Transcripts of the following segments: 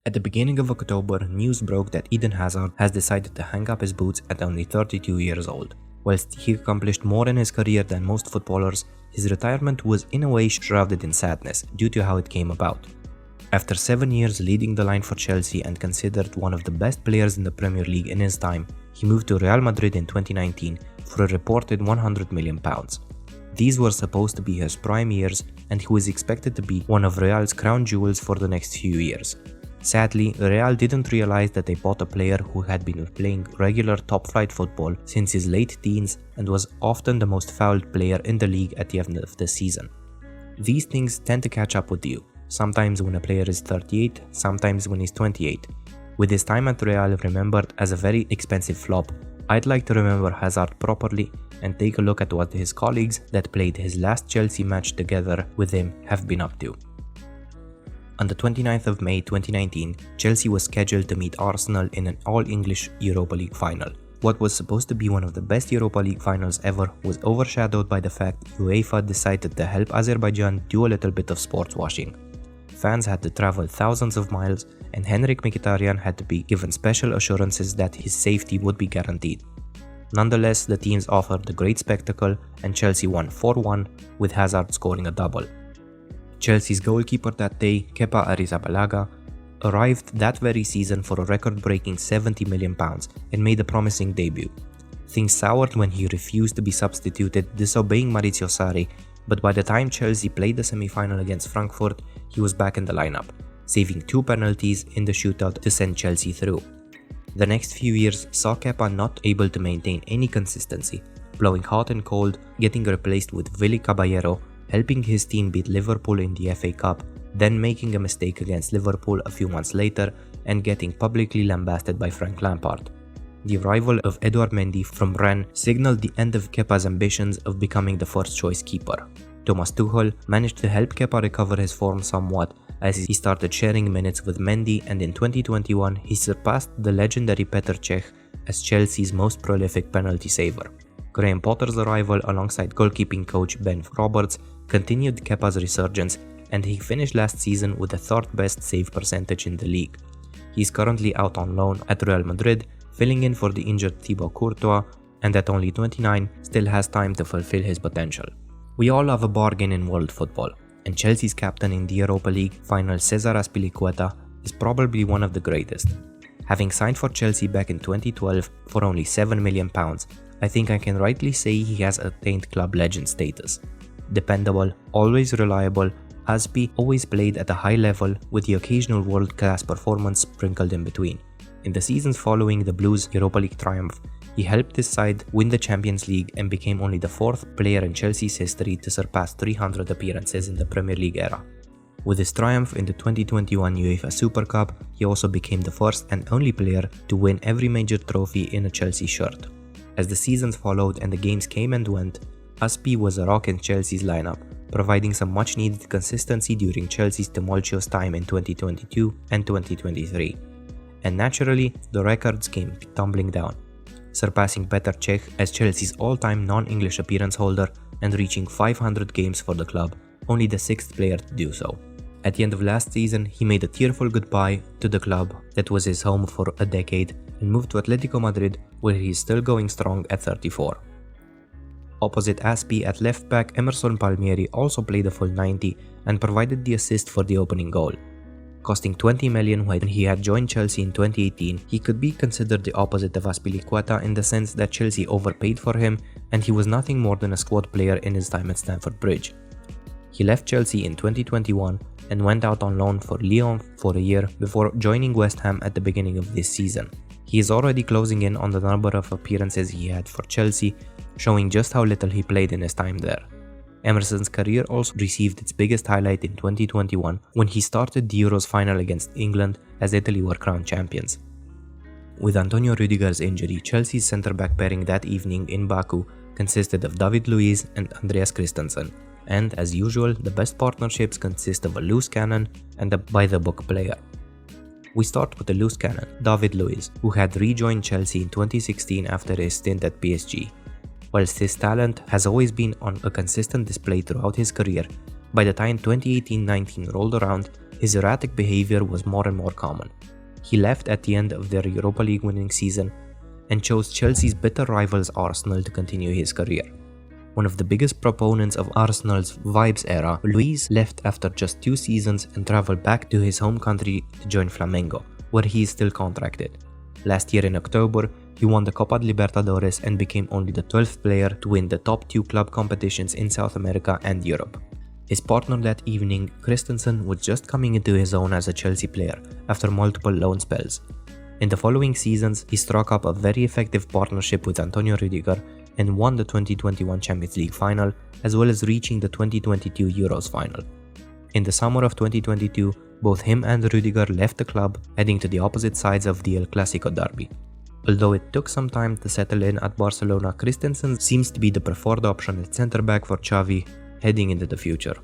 At the beginning of October, news broke that Eden Hazard has decided to hang up his boots at only 32 years old. Whilst he accomplished more in his career than most footballers, his retirement was in a way shrouded in sadness due to how it came about. After 7 years leading the line for Chelsea and considered one of the best players in the Premier League in his time, he moved to Real Madrid in 2019 for a reported £100 million. These were supposed to be his prime years, and he was expected to be one of Real's crown jewels for the next few years. Sadly, Real didn't realize that they bought a player who had been playing regular top-flight football since his late teens and was often the most fouled player in the league at the end of the season. These things tend to catch up with you, sometimes when a player is 38, sometimes when he's 28. With his time at Real remembered as a very expensive flop, I'd like to remember Hazard properly and take a look at what his colleagues that played his last Chelsea match together with him have been up to. On the 29th of May 2019, Chelsea was scheduled to meet Arsenal in an all-English Europa League final. What was supposed to be one of the best Europa League finals ever was overshadowed by the fact UEFA decided to help Azerbaijan do a little bit of sports washing. Fans had to travel thousands of miles, and Henrik Mkhitaryan had to be given special assurances that his safety would be guaranteed. Nonetheless, the teams offered a great spectacle, and Chelsea won 4-1, with Hazard scoring a double. Chelsea's goalkeeper that day, Kepaarrizabalaga, arrived that very season for a record-breaking £70 million and made a promising debut. Things soured when he refused to be substituted, disobeying Maurizio Sarri, but by the time Chelsea played the semi-final against Frankfurt, he was back in the lineup, saving 2 penalties in the shootout to send Chelsea through. The next few years saw Kepa not able to maintain any consistency, blowing hot and cold, getting replaced with Willy Caballero, helping his team beat Liverpool in the FA Cup, then making a mistake against Liverpool a few months later and getting publicly lambasted by Frank Lampard. The arrival of Edouard Mendy from Rennes signaled the end of Kepa's ambitions of becoming the first-choice keeper. Thomas Tuchel managed to help Kepa recover his form somewhat as he started sharing minutes with Mendy, and in 2021 he surpassed the legendary Petr Cech as Chelsea's most prolific penalty saver. Graham Potter's arrival alongside goalkeeping coach Ben Roberts continued Kepa's resurgence, and he finished last season with the 3rd best save percentage in the league. He is currently out on loan at Real Madrid, filling in for the injured Thibaut Courtois, and at only 29 still has time to fulfill his potential. We all love a bargain in world football, and Chelsea's captain in the Europa League final Cesarazpilicueta is probably one of the greatest. Having signed for Chelsea back in 2012 for only £7 million, I think I can rightly say he has attained club legend status. Dependable, always reliable, Aspi always played at a high level with the occasional world-class performance sprinkled in between. In the seasons following the Blues' Europa League triumph, he helped his side win the Champions League and became only the 4th player in Chelsea's history to surpass 300 appearances in the Premier League era. With his triumph in the 2021 UEFA Super Cup, he also became the first and only player to win every major trophy in a Chelsea shirt. As the seasons followed and the games came and went, Aspi was a rock in Chelsea's lineup, providing some much-needed consistency during Chelsea's tumultuous time in 2022 and 2023. And naturally, the records came tumbling down, surpassing Petr Cech as Chelsea's all-time non-English appearance holder and reaching 500 games for the club, only the 6th player to do so. At the end of last season, he made a tearful goodbye to the club that was his home for a decade and moved to Atletico Madrid, where he is still going strong at 34. Opposite Aspi at left back, Emerson Palmieri also played a full 90 and provided the assist for the opening goal. Costing $20 million when he had joined Chelsea in 2018, he could be considered the opposite of Azpilicueta in the sense that Chelsea overpaid for him and he was nothing more than a squad player in his time at Stamford Bridge. He left Chelsea in 2021 and went out on loan for Lyon for a year before joining West Ham at the beginning of this season. He is already closing in on the number of appearances he had for Chelsea, showing just how little he played in his time there. Emerson's career also received its biggest highlight in 2021 when he started the Euros final against England as Italy were crowned champions. With Antonio Rüdiger's injury, Chelsea's centre-back pairing that evening in Baku consisted of Davidluiz and Andreaschristensen, and as usual, the best partnerships consist of a loose cannon and a by-the-book player. We start with the loose cannon, Davidluiz, who had rejoined Chelsea in 2016 after his stint at PSG. Whilst his talent has always been on a consistent display throughout his career, by the time 2018-19 rolled around, his erratic behavior was more and more common. He left at the end of their Europa League winning season and chose Chelsea's bitter rivals Arsenal to continue his career. One of the biggest proponents of Arsenal's vibes era, Luiz left after just 2 seasons and travelled back to his home country to join Flamengo, where he is still contracted. Last year in October, he won the Copa Libertadores and became only the 12th player to win the top 2 club competitions in South America and Europe. His partner that evening, Christensen, was just coming into his own as a Chelsea player after multiple loan spells. In the following seasons, he struck up a very effective partnership with Antonio Rüdiger and won the 2021 Champions League final, as well as reaching the 2022 Euros final. In the summer of 2022, both him and Rüdiger left the club, heading to the opposite sides of the El Clasico derby. Although it took some time to settle in at Barcelona, Christensen seems to be the preferred option at centre-back for Xavi heading into the future.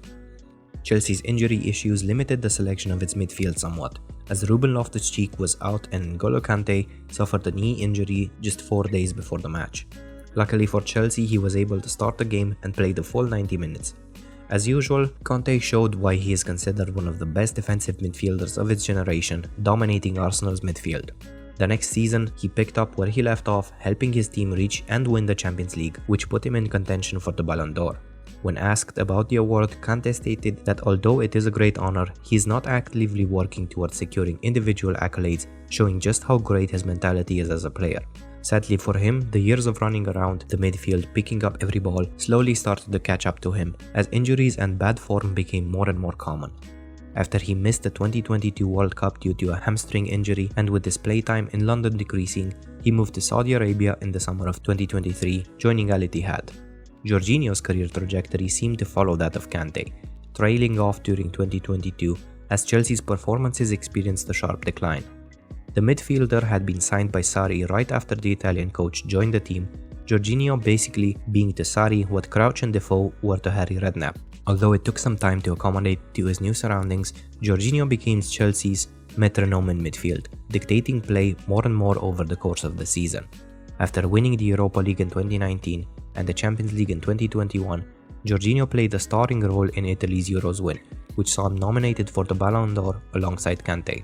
Chelsea's injury issues limited the selection of its midfield somewhat, as Ruben Loftus-Cheek was out and Ngolokante suffered a knee injury just 4 days before the match. Luckily for Chelsea, he was able to start the game and play the full 90 minutes. As usual, Conte showed why he is considered one of the best defensive midfielders of its generation, dominating Arsenal's midfield. The next season, he picked up where he left off, helping his team reach and win the Champions League, which put him in contention for the Ballon d'Or. When asked about the award, Conte stated that although it is a great honor, he is not actively working towards securing individual accolades, showing just how great his mentality is as a player. Sadly for him, the years of running around the midfield picking up every ball slowly started to catch up to him, as injuries and bad form became more and more common. After he missed the 2022 World Cup due to a hamstring injury and with his playtime in London decreasing, he moved to Saudi Arabia in the summer of 2023, joining Al Ittihad. Jorginho's career trajectory seemed to follow that of Kante, trailing off during 2022 as Chelsea's performances experienced a sharp decline. The midfielder had been signed by Sarri right after the Italian coach joined the team, Jorginho basically being to Sarri what Crouch and Defoe were to Harry Redknapp. Although it took some time to accommodate to his new surroundings, Jorginho became Chelsea's metronome in midfield, dictating play more and more over the course of the season. After winning the Europa League in 2019 and the Champions League in 2021, Jorginho played a starring role in Italy's Euros win, which saw him nominated for the Ballon d'Or alongside Kante.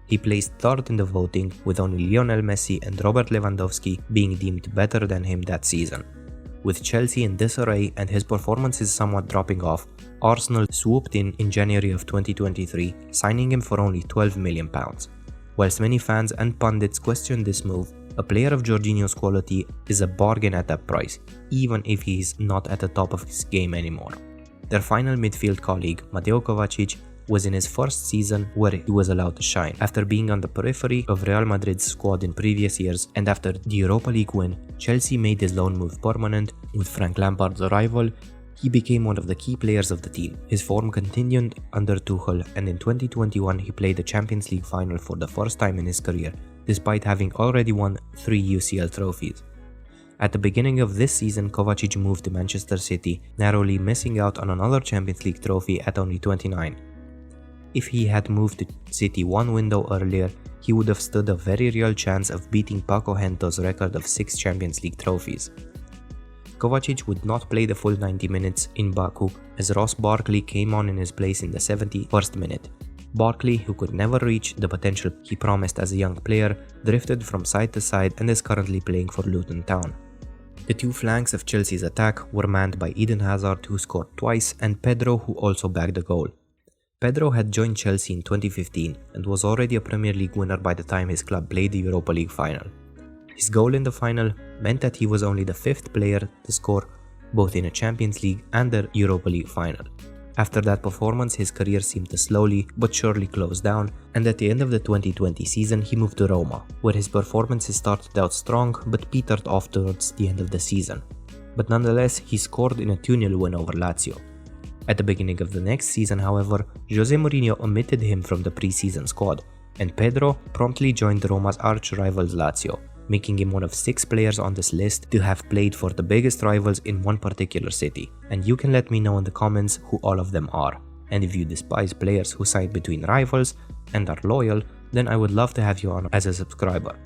He placed third in the voting, with only Lionel Messi and Robert Lewandowski being deemed better than him that season. With Chelsea in disarray and his performances somewhat dropping off, Arsenal swooped in January of 2023, signing him for only £12 million. Whilst many fans and pundits questioned this move, a player of Jorginho's quality is a bargain at that price, even if he is not at the top of his game anymore. Their final midfield colleague, Mateokovacic, was in his first season where he was allowed to shine, after being on the periphery of Real Madrid's squad in previous years, and after the Europa League win, Chelsea made his loan move permanent. With Frank Lampard's arrival, he became one of the key players of the team. His form continued under Tuchel, and in 2021 he played the Champions League final for the first time in his career, despite having already won 3 UCL trophies. At the beginning of this season, Kovacic moved to Manchester City, narrowly missing out on another Champions League trophy at only 29. If he had moved to City one window earlier, he would have stood a very real chance of beating Paco Gento's record of 6 Champions League trophies. Kovacic would not play the full 90 minutes in Baku, as Ross Barkley came on in his place in the 71st minute. Barkley, who could never reach the potential he promised as a young player, drifted from side to side and is currently playing for Luton Town. The two flanks of Chelsea's attack were manned by Eden Hazard, who scored twice, and Pedro, who also bagged a goal. Pedro had joined Chelsea in 2015 and was already a Premier League winner by the time his club played the Europa League final. His goal in the final meant that he was only the 5th player to score both in a Champions League and the Europa League final. After that performance, his career seemed to slowly but surely close down, and at the end of the 2020 season he moved to Roma, where his performances started out strong but petered off towards the end of the season. But nonetheless, he scored in a 2-0 win over Lazio. At the beginning of the next season, however, Jose Mourinho omitted him from the pre-season squad, and Pedro promptly joined Roma's arch-rivals Lazio, making him one of 6 players on this list to have played for the biggest rivals in one particular city. And you can let me know in the comments who all of them are. And if you despise players who side between rivals and are loyal, then I would love to have you on as a subscriber.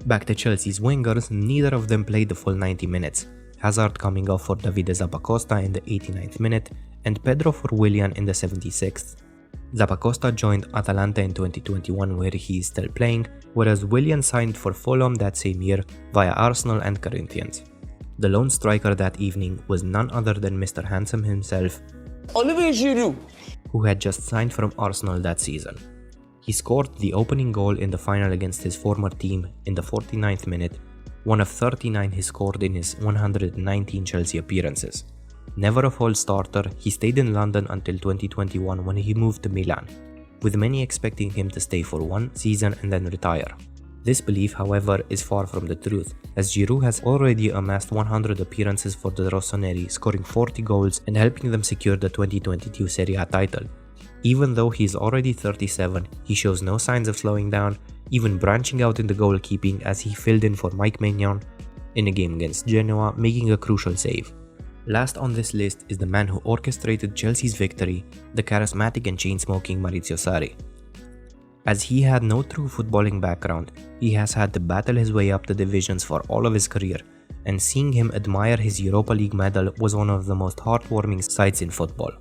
Back to Chelsea's wingers, neither of them played the full 90 minutes. Hazard coming off for David Zappacosta in the 89th minute, and Pedro for Willian in the 76th. Zappacosta joined Atalanta in 2021 where he is still playing, whereas Willian signed for Fulham that same year via Arsenal and Corinthians. The lone striker that evening was none other than Mr. Handsome himself, Oliviergiroud, who had just signed from Arsenal that season. He scored the opening goal in the final against his former team in the 49th minute, one of 39 he scored in his 119 Chelsea appearances. Never a full starter, he stayed in London until 2021 when he moved to Milan, with many expecting him to stay for one season and then retire. This belief, however, is far from the truth, as Giroud has already amassed 100 appearances for the Rossoneri, scoring 40 goals and helping them secure the 2022 Serie A title. Even though he is already 37, he shows no signs of slowing down, even branching out in the goalkeeping as he filled in for Mike Maignan in a game against Genoa, making a crucial save. Last on this list is the man who orchestrated Chelsea's victory, the charismatic and chain-smoking Maurizio Sarri. As he had no true footballing background, he has had to battle his way up the divisions for all of his career, and seeing him admire his Europa League medal was one of the most heartwarming sights in football.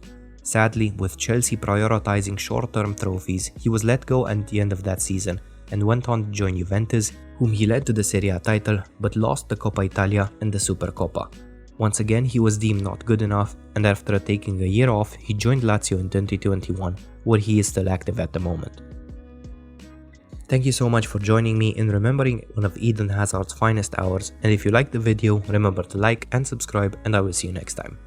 Sadly, with Chelsea prioritizing short-term trophies, he was let go at the end of that season and went on to join Juventus, whom he led to the Serie A title but lost the Coppa Italia and the Supercoppa. Once again, he was deemed not good enough, and after taking a year off, he joined Lazio in 2021, where he is still active at the moment. Thank you so much for joining me in remembering one of Eden Hazard's finest hours, and if you liked the video, remember to like and subscribe, and I will see you next time.